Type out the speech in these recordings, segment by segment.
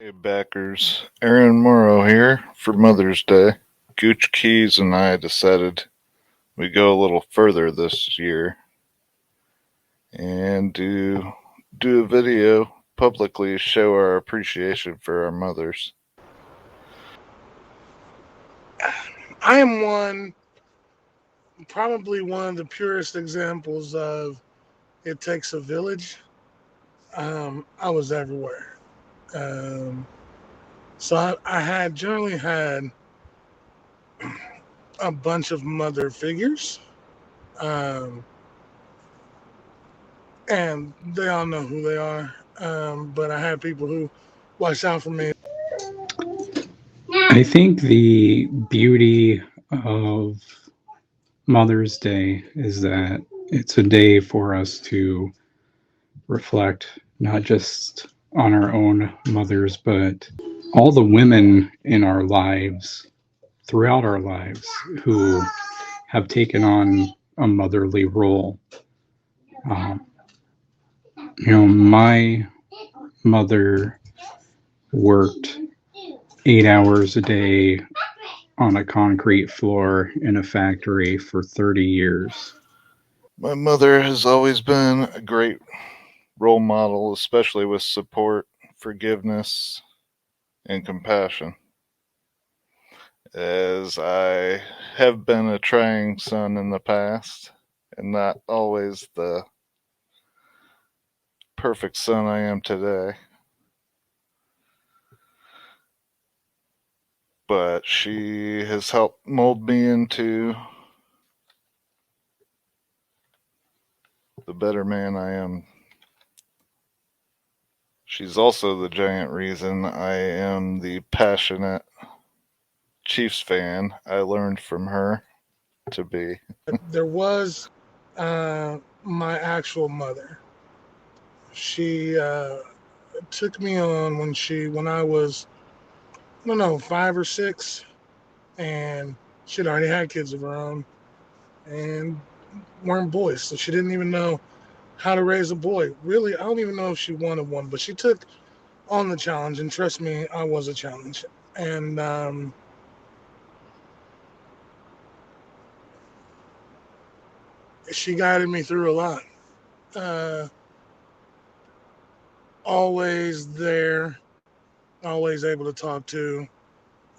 Hey backers, Aaron Morrow here for Mother's Day. Gooch, Keas, and I decided we go a little further this year and do a video publicly show our appreciation for our mothers. I am probably one of the purest examples of it takes a village. I was everywhere. Um, so I had generally had a bunch of mother figures, um, and they all know who they are. But I had people who watched out for me. I think the beauty of Mother's Day is that it's a day for us to reflect not just on our own mothers, but all the women in our lives, throughout our lives, who have taken on a motherly role. Um, my mother worked 8 hours a day on a concrete floor in a factory for 30 years. My mother has always been a great role model, especially with support, forgiveness, and compassion. As I have been a trying son in the past and not always the perfect son I am today. But she has helped mold me into the better man I am. She's also the giant reason I am the passionate Chiefs fan I learned from her to be. There was my actual mother. She took me on when I was I don't know 5 or 6, and she'd already had kids of her own and weren't boys, so she didn't even know how to raise a boy. Really, I don't even know if she wanted one, but she took on the challenge, and trust me, I was a challenge. And she guided me through a lot. Uh, Always there, always able to talk to.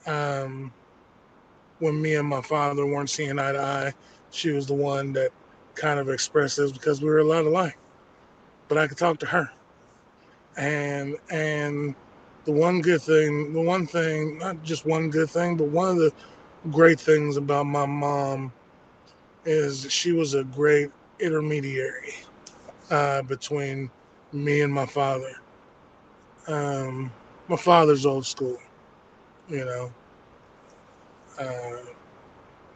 Um, when me and my father weren't seeing eye to eye, she was the one that kind of expressed this because we were a lot alike. But I could talk to her, and the one thing, not just one good thing, but one of the great things about my mom is she was a great intermediary between me and my father. Um, my father's old school, you know, uh,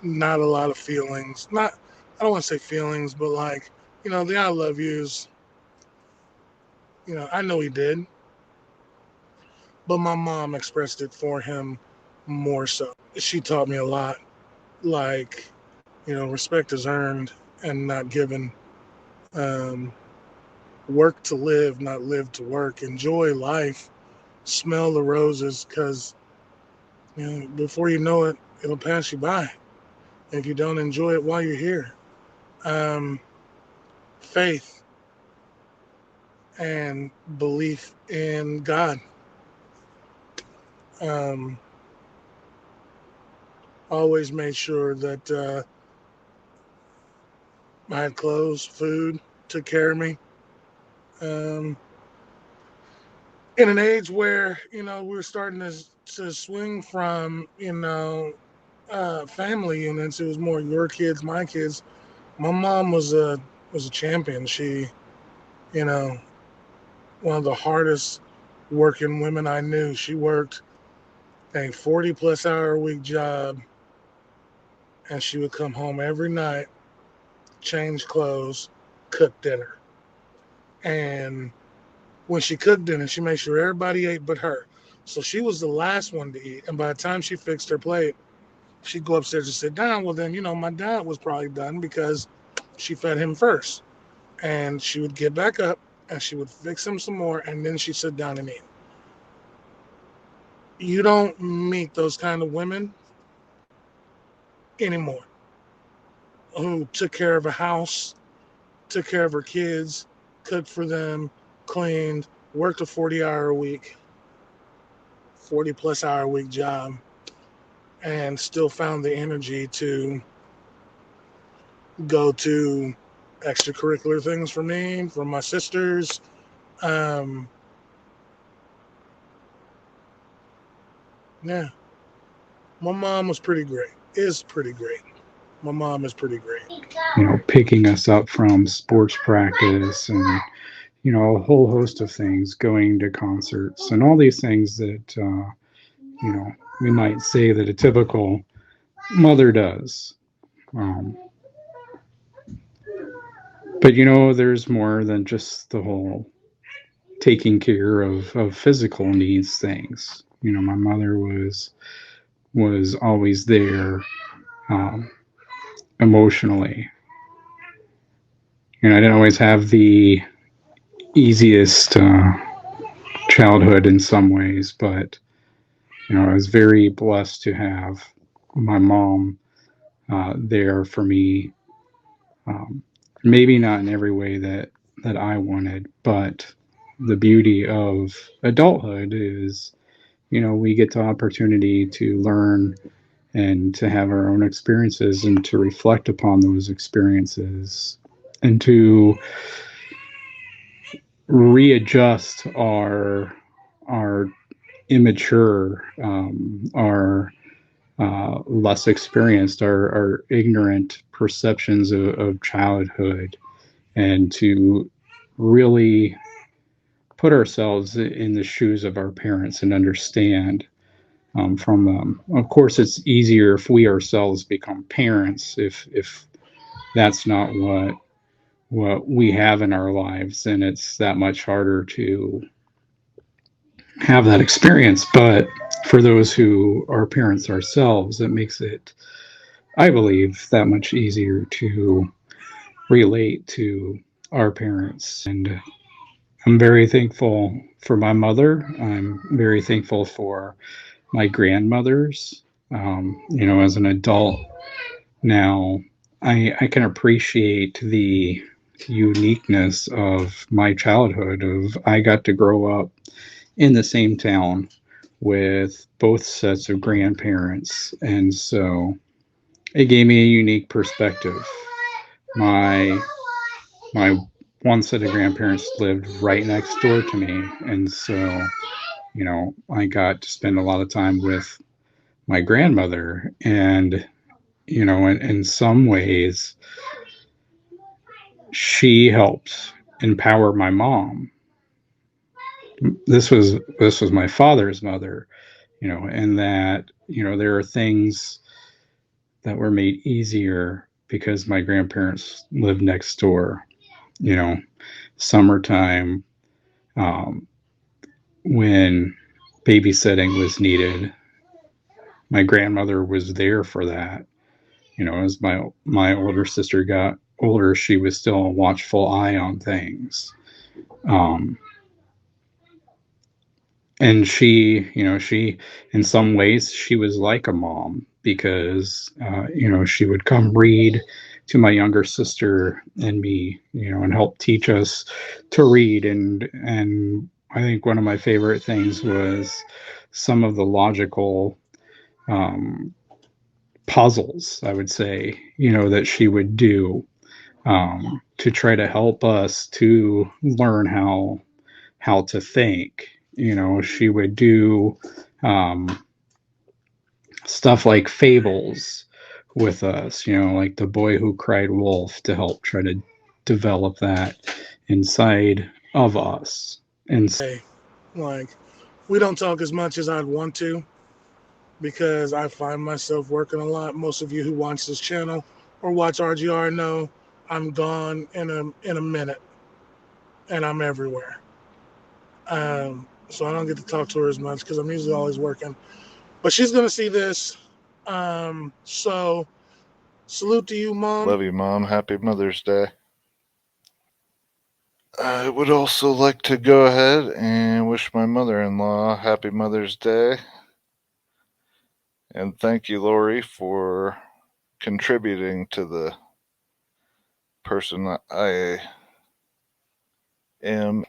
not a lot of feelings. Not, I don't want to say feelings, but like, the I love yous. I know he did, but my mom expressed it for him more so. She taught me a lot, like, respect is earned and not given. Um, Work to live, not live to work. Enjoy life. Smell the roses, because before you know it, it'll pass you by if you don't enjoy it while you're here. Um, Faith and belief in God. Um, Always made sure that I had clothes, food, took care of me. Um, in an age where we were starting to swing from family units, it was more your kids, my kids. My mom was a champion. She, you know, one of the hardest working women I knew. She worked a 40-plus hour a week job, and she would come home every night, change clothes, cook dinner. And when she cooked dinner, she made sure everybody ate but her. So she was the last one to eat. And by the time she fixed her plate, she'd go upstairs and sit down. Well, then, my dad was probably done because she fed him first. And she would get back up and she would fix him some more, and then she'd sit down and eat. You don't meet those kind of women anymore who took care of a house, took care of her kids, cooked for them, cleaned, worked a 40-hour a week, 40 plus hour a week job, and still found the energy to go to extracurricular things for me, for my sisters. Um, yeah, my mom was pretty great. Is pretty great. My mom is pretty great. Picking us up from sports practice and, a whole host of things, going to concerts and all these things that, we might say that a typical mother does. Um, but, there's more than just the whole taking care of physical needs things. My mother was always there um, emotionally. I didn't always have the easiest childhood in some ways, but I was very blessed to have my mom there for me. Um, Maybe not in every way that I wanted, but the beauty of adulthood is, we get the opportunity to learn and to have our own experiences and to reflect upon those experiences and to readjust our immature, our less experienced, our ignorant perceptions of childhood, and to really put ourselves in the shoes of our parents and understand from them. Of course, it's easier if we ourselves become parents. If that's not what we have in our lives, and it's that much harder to have that experience. But for those who are parents ourselves, it makes it, I believe, that much easier to relate to our parents. And I'm very thankful for my mother. I'm very thankful for my grandmothers. As an adult now, I can appreciate the uniqueness of my childhood. Of I got to grow up in the same town with both sets of grandparents, and so it gave me a unique perspective. My my one set of grandparents lived right next door to me, and so I got to spend a lot of time with my grandmother, and in some ways she helped empower my mom. This was my father's mother, and that there are things that were made easier because my grandparents lived next door. you know Summertime, um, when babysitting was needed, my grandmother was there for that. As my older sister got older, she was still a watchful eye on things. Um, and she in some ways she was like a mom because she would come read to my younger sister and me, and help teach us to read. And I think one of my favorite things was some of the logical um, puzzles, I would say, that she would do to try to help us to learn how to think. She would do um, stuff like fables with us, like The Boy Who Cried Wolf, to help try to develop that inside of us. And Hey, like, we don't talk as much as I'd want to because I find myself working a lot. Most of you who watch this channel or watch RGR know I'm gone in a minute and I'm everywhere. So I don't get to talk to her as much because I'm usually always working. But she's gonna see this. So salute to you, mom. Love you, Mom. Happy Mother's Day. I would also like to go ahead and wish my mother in law happy Mother's Day. And thank you, Lori, for contributing to the person that I am.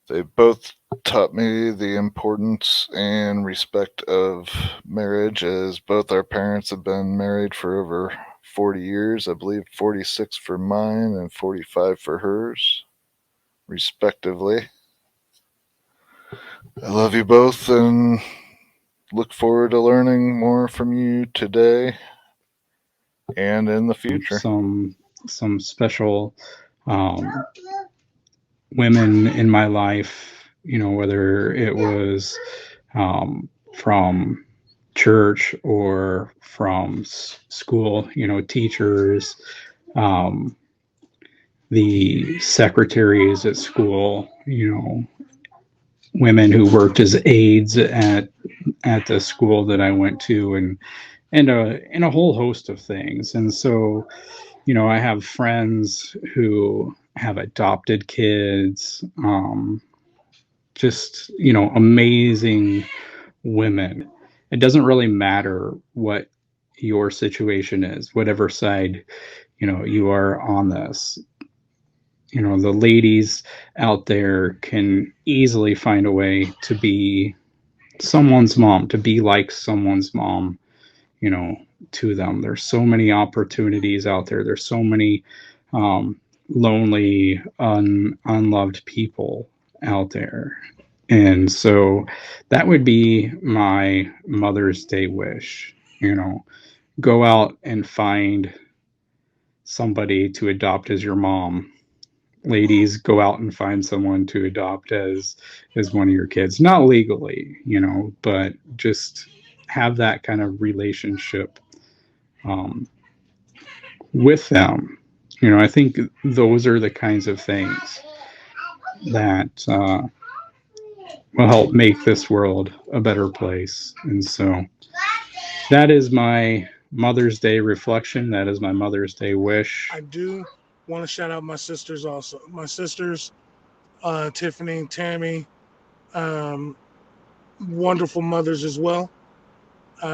They both taught me the importance and respect of marriage, as both our parents have been married for over 40 years. I believe 46 for mine and 45 for hers, respectively. I love you both and look forward to learning more from you today and in the future. Some special um, women in my life, whether it was from church or from school, teachers, um, the secretaries at school, women who worked as aides at the school that I went to, and a whole host of things. And so, I have friends who have adopted kids, just, amazing women. It doesn't really matter what your situation is, whatever side, you are on this. The ladies out there can easily find a way to be someone's mom, to be like someone's mom, you know, to them. There's so many opportunities out there. There's so many lonely, unloved people out there. And so that would be my Mother's Day wish, go out and find somebody to adopt as your mom. Ladies, go out and find someone to adopt as one of your kids, not legally, but just have that kind of relationship um, with them. I think those are the kinds of things that will help make this world a better place. And so that is my Mother's Day reflection. That is my Mother's Day wish. I do want to shout out my sisters also. My sisters, Tiffany and Tammy, um, wonderful mothers as well.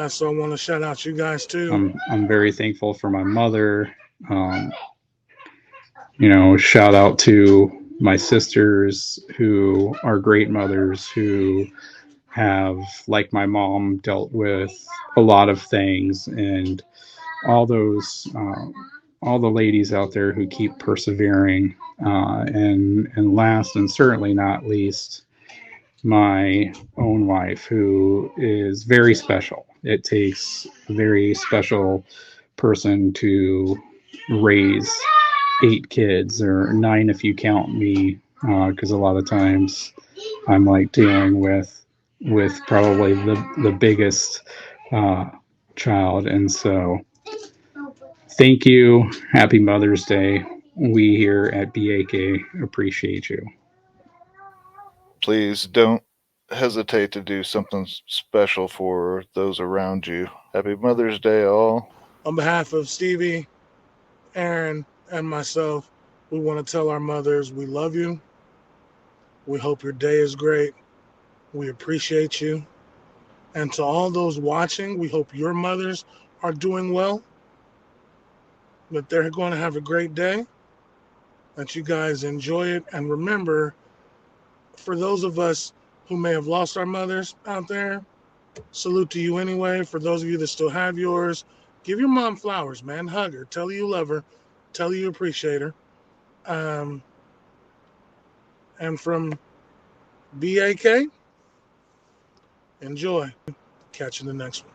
So I want to shout out you guys too. I'm very thankful for my mother. Um, Shout out to my sisters who are great mothers who have, like my mom, dealt with a lot of things, and all those all the ladies out there who keep persevering, and last and certainly not least, my own wife, who is very special. It takes a very special person to raise 8 kids, or 9 if you count me, because a lot of times I'm like dealing with probably the biggest uh, child. And so thank you. Happy Mother's Day. We here at BAK appreciate you. Please don't hesitate to do something special for those around you. Happy Mother's Day, all. On behalf of Stevie, Aaron, and myself, we want to tell our mothers we love you. We hope your day is great. We appreciate you. And to all those watching, we hope your mothers are doing well, that they're going to have a great day, that you guys enjoy it. And remember, for those of us who may have lost our mothers out there, salute to you anyway. For those of you that still have yours, give your mom flowers, man. Hug her. Tell her you love her. Tell her you appreciate her. Um, and from BAK, enjoy. Catch you in the next one.